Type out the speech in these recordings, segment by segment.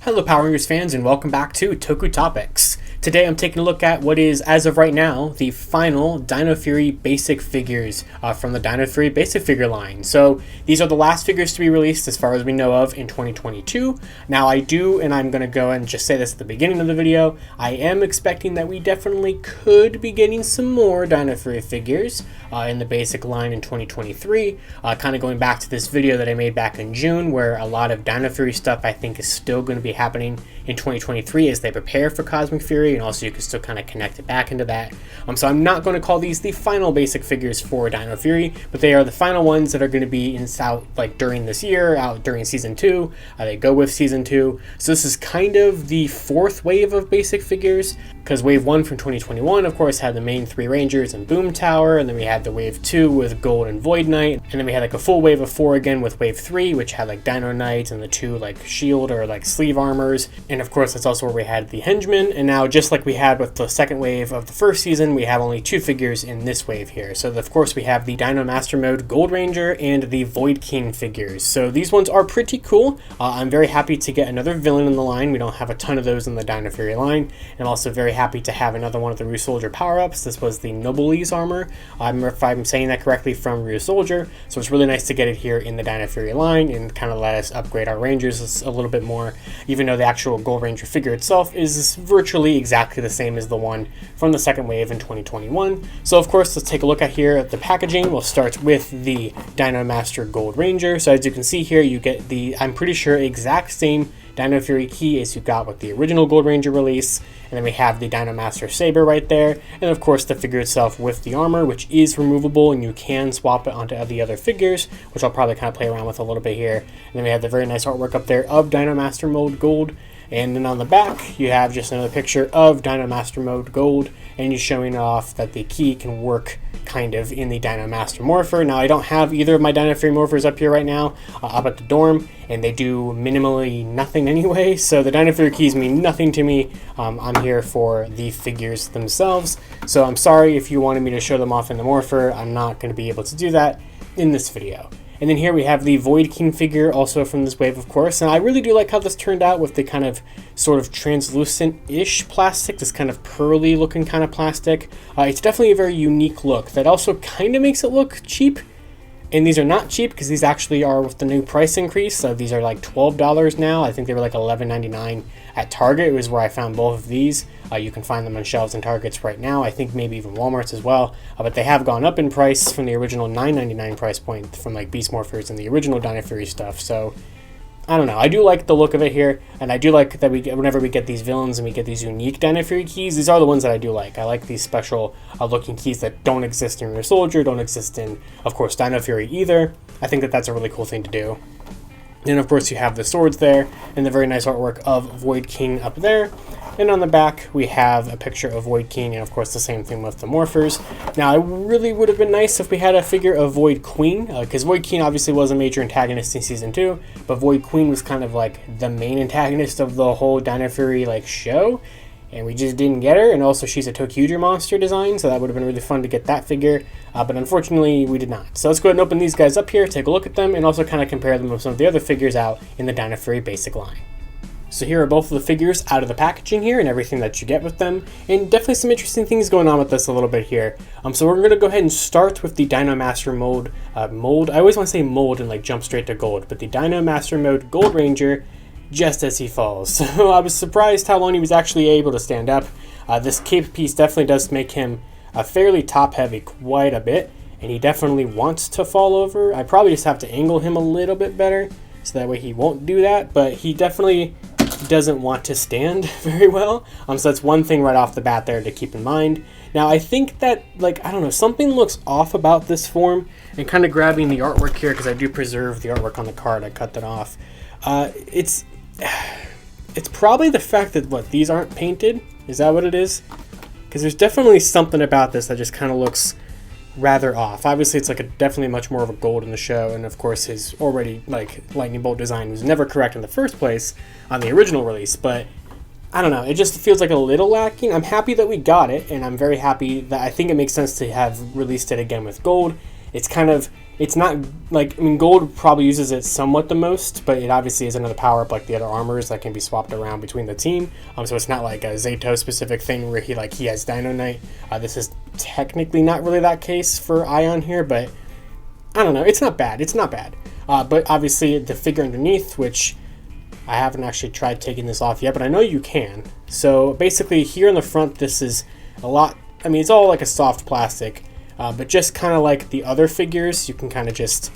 Hello Power Rangers fans and welcome back to Toku Topics. Today I'm taking a look at what is, as of right now, the final Dino Fury basic figures from the Dino Fury basic figure line. So these are the last figures to be released as far as we know of in 2022. Now I do, and I'm going to go and just say this at the beginning of the video, I am expecting that we definitely could be getting some more Dino Fury figures in the basic line in 2023. Kind of going back to this video that I made back in June where a lot of Dino Fury stuff I think is still going to be happening in 2023 as they prepare for Cosmic Fury, and also you can still kind of connect it back into that. So I'm not going to call these the final basic figures for Dino Fury, but they are the final ones that are going to be out like during this year, out during season 2. They go with season 2. So this is kind of the fourth wave of basic figures, because wave 1 from 2021 of course had the main 3 Rangers and Boom Tower, and then we had the wave 2 with Gold and Void Knight, and then we had like a full wave of 4 again with wave 3, which had like Dino Knight and the 2 like shield or like sleeve armors, and of course that's also where we had the Henchmen. And now, just like we had with the second wave of the first season, we have only 2 figures in this wave here. So of course we have the Dino Master Mode Gold Ranger and the Void King figures. So these ones are pretty cool. I'm very happy to get another villain in the line. We don't have a ton of those in the Dino Fury line. And I'm also very happy to have another one of the Ryu Soldier power-ups. This was the Noblesse armor, if I'm saying that correctly, from Ryu Soldier. So it's really nice to get it here in the Dino Fury line and kind of let us upgrade our Rangers a little bit more, even though the actual Gold Ranger figure itself is virtually exactly the same as the one from the second wave in 2021. So of course, let's take a look at here at the packaging. We'll start with the Dino Master Gold Ranger. So as you can see here, you get the, I'm pretty sure, exact same Dino Fury key as you got with the original Gold Ranger release. And then we have the Dino Master Saber right there. And of course the figure itself with the armor, which is removable and you can swap it onto the other figures, which I'll probably kind of play around with a little bit here. And then we have the very nice artwork up there of Dino Master Mode Gold. And then on the back, you have just another picture of Dino Master Mode Gold, and you're showing off that the key can work kind of in the Dino Master Morpher. Now, I don't have either of my Dino Fury Morphers up here right now, up at the dorm, and they do minimally nothing anyway, so the Dino Fury keys mean nothing to me. I'm here for the figures themselves, so I'm sorry if you wanted me to show them off in the Morpher. I'm not going to be able to do that in this video. And then here we have the Void King figure, also from this wave, of course. And I really do like how this turned out with the kind of sort of translucent-ish plastic, this kind of pearly looking kind of plastic. It's definitely a very unique look that also kind of makes it look cheap. And these are not cheap because these actually are with the new price increase. So these are like $12 now. I think they were like $11.99 at Target. It was where I found both of these. You can find them on shelves and Targets right now. I think maybe even Walmart's as well. But they have gone up in price from the original $9.99 price point from like Beast Morphers and the original Dino Fury stuff. So I don't know. I do like the look of it here, and I do like that whenever we get these villains and we get these unique Dino Fury keys, these are the ones that I do like. I like these special looking keys that don't exist in Ryu Soldier, don't exist in, of course, Dino Fury either. I think that that's a really cool thing to do. And of course you have the swords there, and the very nice artwork of Void King up there. And on the back, we have a picture of Void King, and of course the same thing with the Morphers. Now, it really would have been nice if we had a figure of Void Queen, because Void King obviously was a major antagonist in Season 2, but Void Queen was kind of like the main antagonist of the whole Dino Fury like show, and we just didn't get her. And also she's a Tokyuger monster design, so that would have been really fun to get that figure, but unfortunately we did not. So let's go ahead and open these guys up here, take a look at them, and also kind of compare them with some of the other figures out in the Dino Fury basic line. So here are both of the figures out of the packaging here and everything that you get with them, and definitely some interesting things going on with this a little bit here. So we're going to go ahead and start with the Dino Master Mode mold. I always want to say mold and like jump straight to gold, but the Dino Master Mode Gold Ranger, just as he falls. So I was surprised how long he was actually able to stand up. This cape piece definitely does make him fairly top heavy quite a bit, and he definitely wants to fall over. I probably just have to angle him a little bit better so that way he won't do that, but he definitely doesn't want to stand very well. So that's one thing right off the bat there to keep in mind. Now I think that, like, I don't know, something looks off about this form, and kind of grabbing the artwork here, because I do preserve the artwork on the card, I cut that off. It's probably the fact that, what, these aren't painted? Is that what it is? Because there's definitely something about this that just kind of looks rather off. Obviously it's like definitely much more of a gold in the show, and of course his already like lightning bolt design was never correct in the first place on the original release, but I don't know, it just feels like a little lacking. I'm happy that we got it, and I'm very happy that I think it makes sense to have released it again with gold. It's kind of It's not like, I mean, gold probably uses it somewhat the most, but it obviously isn't another power up like the other armors that can be swapped around between the team. So it's not like a Zato specific thing where he has Dino Knight. This is technically not really that case for Ion here, but I don't know. It's not bad. It's not bad. But obviously the figure underneath, which I haven't actually tried taking this off yet, but I know you can. So basically here in the front, this is a lot, I mean, it's all like a soft plastic. But just kind of like the other figures, you can kind of just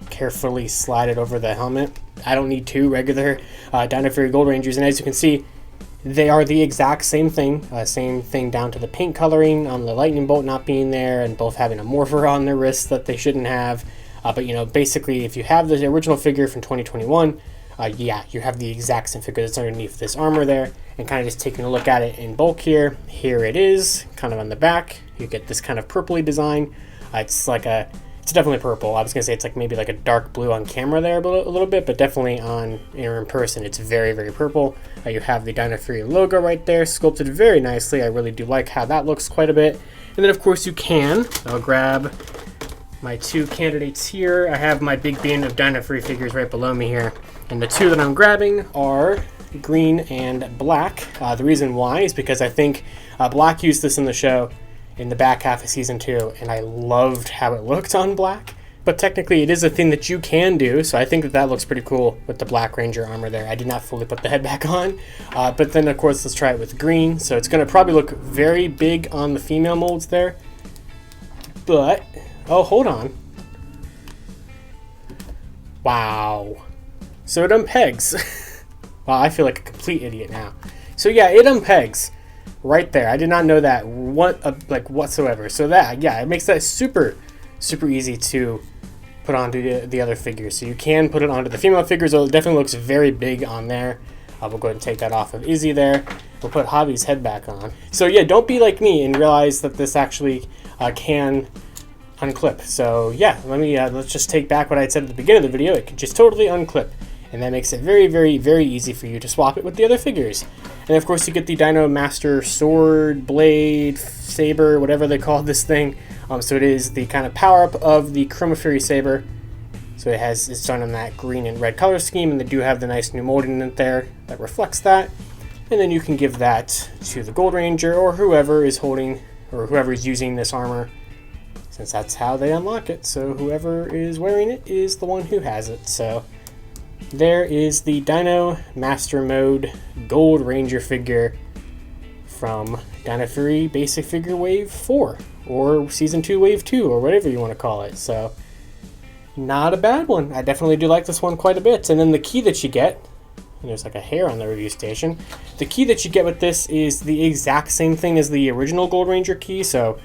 carefully slide it over the helmet. I don't need two regular Dino Fury Gold Rangers, and as you can see, they are the exact same thing. Same thing down to the paint coloring on the lightning bolt not being there, and both having a morpher on their wrists that they shouldn't have. But you know, basically, if you have the original figure from 2021, yeah, you have the exact same figure that's underneath this armor there. And kind of just taking a look at it in bulk here. Here it is, kind of on the back. You get this kind of purpley design. It's definitely purple. I was gonna say it's like maybe like a dark blue on camera there a little bit, but definitely in person, it's very, very purple. You have the Dino Fury logo right there, sculpted very nicely. I really do like how that looks quite a bit. And then of course I'll grab my two candidates here. I have my big bin of Dino Fury figures right below me here. And the two that I'm grabbing are green and black. The reason why is because I think black used this in the show in the back half of season 2, and I loved how it looked on black. But technically it is a thing that you can do, so I think that looks pretty cool with the Black Ranger armor there. I did not fully put the head back on, but then of course let's try it with green. So it's going to probably look very big on the female molds there, but oh, hold on. Wow. So it unpegs. Wow, I feel like a complete idiot now. So yeah, it unpegs right there. I did not know that whatsoever. So that, yeah, it makes that super easy to put onto the other figures. So you can put it onto the female figures. It definitely looks very big on there. We'll go ahead and take that off of Izzy there. We'll put Javi's head back on. So yeah, don't be like me and realize that this actually can unclip. So yeah, let's just take back what I had said at the beginning of the video. It can just totally unclip. And that makes it very, very, very easy for you to swap it with the other figures. And of course you get the Dino Master Sword, Blade, Saber, whatever they call this thing. So it is the kind of power-up of the Chroma Fury Saber. So it's done in that green and red color scheme, and they do have the nice new molding in it there that reflects that. And then you can give that to the Gold Ranger or whoever is holding, or whoever is using this armor, since that's how they unlock it. So whoever is wearing it is the one who has it. So there is the Dino Master Mode Gold Ranger figure from Dino Fury Basic Figure Wave 4, or Season 2 Wave 2, or whatever you want to call it. So not a bad one. I definitely do like this one quite a bit. And then the key that you get, and there's like a hair on the review station, the key that you get with this is the exact same thing as the original Gold Ranger key. So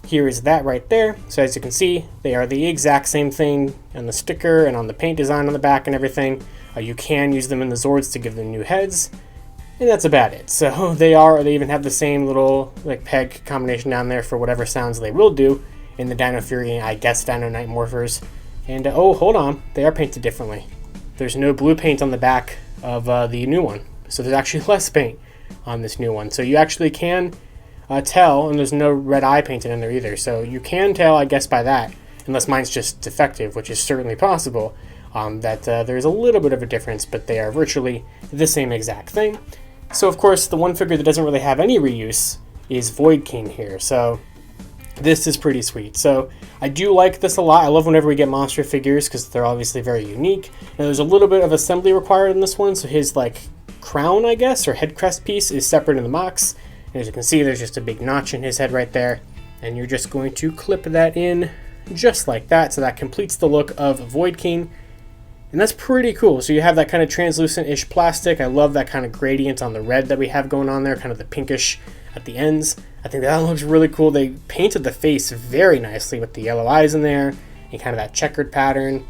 here is that right there. So as you can see, they are the exact same thing on the sticker and on the paint design on the back and everything. You can use them in the Zords to give them new heads, and that's about it. So they even have the same little like peg combination down there for whatever sounds they will do in the Dino Fury, I guess, Dino Knight morphers. And oh, hold on, they are painted differently. There's no blue paint on the back of the new one, so there's actually less paint on this new one. So you actually can tell, and there's no red eye painted in there either, so you can tell, I guess, by that, unless mine's just defective, which is certainly possible, that there's a little bit of a difference, but they are virtually the same exact thing. So of course the one figure that doesn't really have any reuse is Void King here, so this is pretty sweet. So I do like this a lot. I love whenever we get monster figures because they're obviously very unique. Now there's a little bit of assembly required in this one, so his like crown, I guess, or head crest piece is separate in the box. And as you can see, there's just a big notch in his head right there, and you're just going to clip that in just like that. So that completes the look of Void King, and that's pretty cool. So you have that kind of translucent-ish plastic. I love that kind of gradient on the red that we have going on there, kind of the pinkish at the ends. I think that looks really cool. They painted the face very nicely with the yellow eyes in there, and kind of that checkered pattern,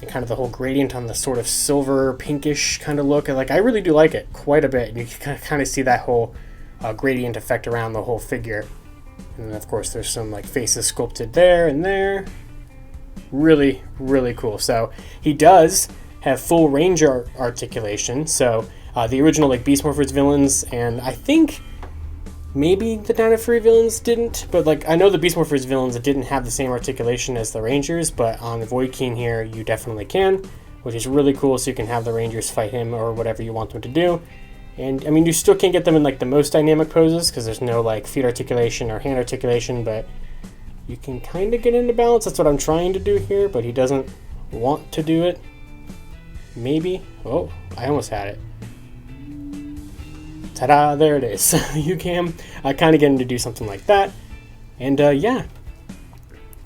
and kind of the whole gradient on the sort of silver pinkish kind of look. And like, I really do like it quite a bit. And you can kind of see that whole gradient effect around the whole figure. And then of course there's some like faces sculpted there and there. Really, really cool. So he does have full Ranger articulation. So the original like Beast Morphers villains, and I think Maybe the Dino Fury villains didn't, but like I know the Beast Morphers villains didn't have the same articulation as the Rangers, but on the Void King here you definitely can, which is really cool, so you can have the Rangers fight him or whatever you want them to do. And I mean, you still can't get them in like the most dynamic poses because there's no like feet articulation or hand articulation, but you can kind of get into balance. That's what I'm trying to do here, but he doesn't want to do it. Maybe. Oh, I almost had it. Ta-da, there it is. You can kind of get him to do something like that. And yeah,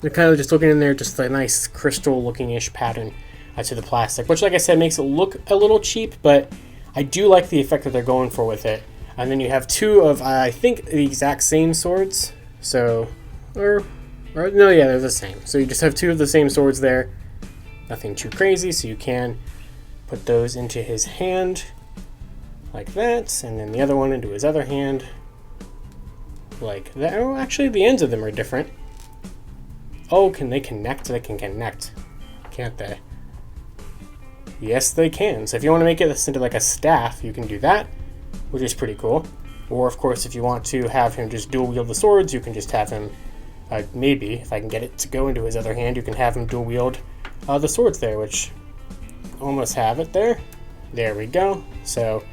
they're kind of just looking in there, just a nice crystal looking-ish pattern to the plastic, which like I said makes it look a little cheap, but I do like the effect that they're going for with it. And then you have two of, I think, the exact same swords. So, or no, yeah, they're the same. So you just have two of the same swords there. Nothing too crazy, so you can put those into his hand like that, and then the other one into his other hand like that. Oh, actually the ends of them are different. Oh, can they connect? They can connect, can't they? Yes, they can. So if you want to make it into like a staff, you can do that, which is pretty cool. Or of course, if you want to have him just dual wield the swords, you can just have him, maybe, if I can get it to go into his other hand, you can have him dual wield the swords there, which almost have it there. There we go. So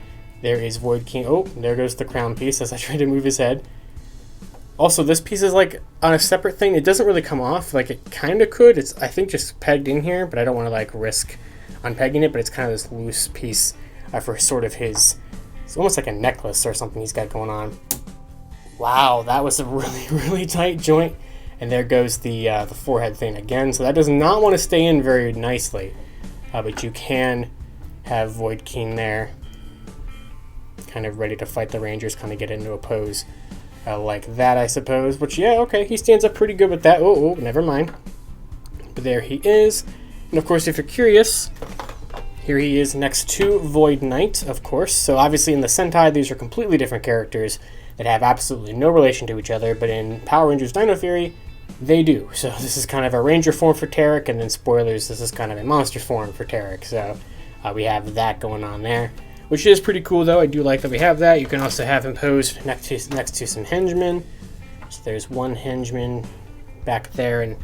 there is Void King. Oh, there goes the crown piece as I try to move his head. Also, this piece is like on a separate thing. It doesn't really come off. Like it kind of could. It's, I think, just pegged in here, but I don't want to like risk unpegging it. But it's kind of this loose piece for sort of his, it's almost like a necklace or something he's got going on. Wow, that was a really, really tight joint. And there goes the forehead thing again. So that does not want to stay in very nicely. But you can have Void King there, kind of ready to fight the Rangers, kind of get into a pose like that, I suppose. Which, yeah, okay, he stands up pretty good with that. Oh, never mind. But there he is. And of course, if you're curious, here he is next to Void Knight, of course. So obviously in the Sentai, these are completely different characters that have absolutely no relation to each other. But in Power Rangers Dino Fury, they do. So this is kind of a Ranger form for Tarek, and then spoilers, this is kind of a monster form for Tarek. So we have that going on there, which is pretty cool though. I do like that we have that. You can also have him posed next to some henchmen. So there's one henchman back there, and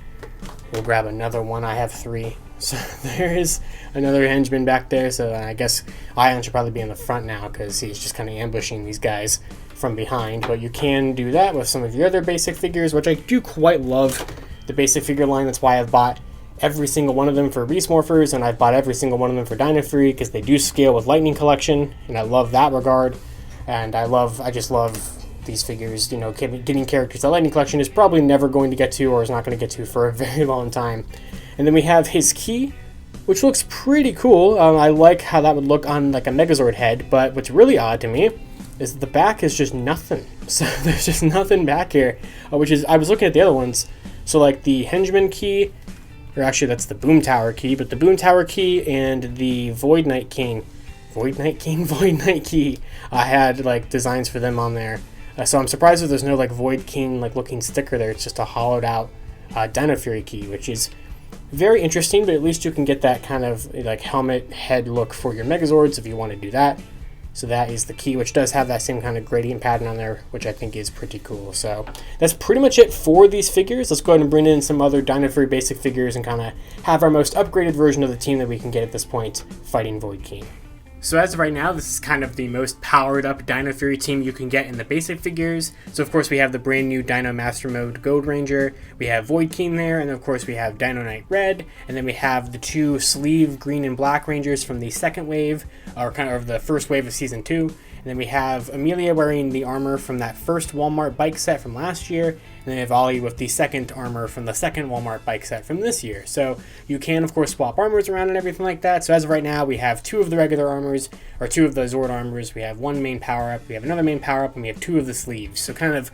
we'll grab another one. I have three. So there is another henchman back there. So I guess Ion should probably be in the front now because he's just kind of ambushing these guys from behind. But you can do that with some of your other basic figures, which I do quite love the basic figure line. That's why I've bought every single one of them for Beast Morphers, and I've bought every single one of them for Dino Fury because they do scale with Lightning Collection, and I love that regard. And I just love these figures. You know, getting characters that Lightning Collection is probably never going to get to, or is not going to get to for a very long time. And then we have his key, which looks pretty cool. I like how that would look on like a Megazord head, but what's really odd to me is the back is just nothing. So there's just nothing back here, which is, I was looking at the other ones. So like the Henchman key, or actually that's the Boom Tower key, but the Boom Tower key and the Void Knight key, I had like designs for them on there. So I'm surprised that there's no like Void King like looking sticker there. It's just a hollowed out Dino Fury key, which is very interesting, but at least you can get that kind of like helmet head look for your Megazords if you want to do that. So that is the key, which does have that same kind of gradient pattern on there, which I think is pretty cool. So that's pretty much it for these figures. Let's go ahead and bring in some other Dino Fury basic figures and kind of have our most upgraded version of the team that we can get at this point, fighting Void King. So as of right now, this is kind of the most powered up Dino Fury team you can get in the basic figures. So of course we have the brand new Dino Master Mode Gold Ranger, we have Void King there, and of course we have Dino Knight Red, and then we have the two sleeve green and black Rangers from the second wave, or kind of the first wave of Season 2. And then we have Amelia wearing the armor from that first Walmart bike set from last year, and then we have Ollie with the second armor from the second Walmart bike set from this year. So you can, of course, swap armors around and everything like that. So as of right now, we have two of the regular armors, or two of the Zord armors. We have one main power-up, we have another main power-up, and we have two of the sleeves. So kind of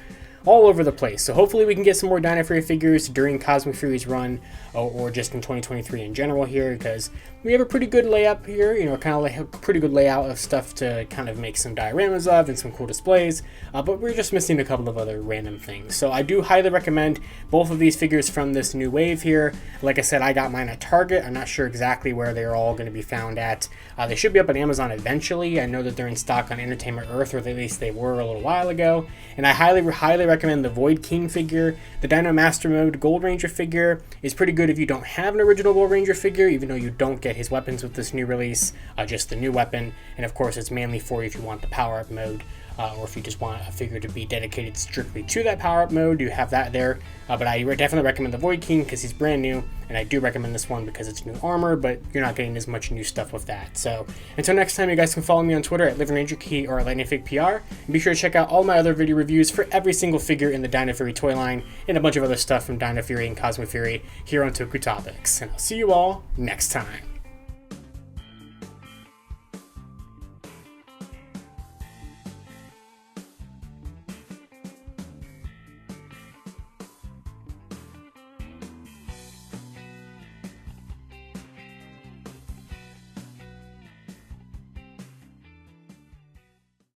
all over the place. So hopefully we can get some more Dino Fury figures during Cosmic Fury's run, or just in 2023 in general here, because we have a pretty good layup here, you know, kind of like a pretty good layout of stuff to kind of make some dioramas of and some cool displays, but we're just missing a couple of other random things. So I do highly recommend both of these figures from this new wave here. Like I said, I got mine at Target. I'm not sure exactly where they're all going to be found at. They should be up on Amazon eventually. I know that they're in stock on Entertainment Earth, or at least they were a little while ago. And I highly recommend the Void King figure. The Dino Master Mode Gold Ranger figure is pretty good if you don't have an original Gold Ranger figure, even though you don't get his weapons with this new release, just the new weapon. And of course, it's mainly for you if you want the Power Up mode. Or if you just want a figure to be dedicated strictly to that power-up mode, you have that there. But I definitely recommend the Void King because he's brand new, and I do recommend this one because it's new armor, but you're not getting as much new stuff with that. So until next time, you guys can follow me on Twitter at LivingRangerKey or at LightningFigPR, and be sure to check out all my other video reviews for every single figure in the Dino Fury toy line, and a bunch of other stuff from Dino Fury and Cosmic Fury here on Toku Topics. And I'll see you all next time.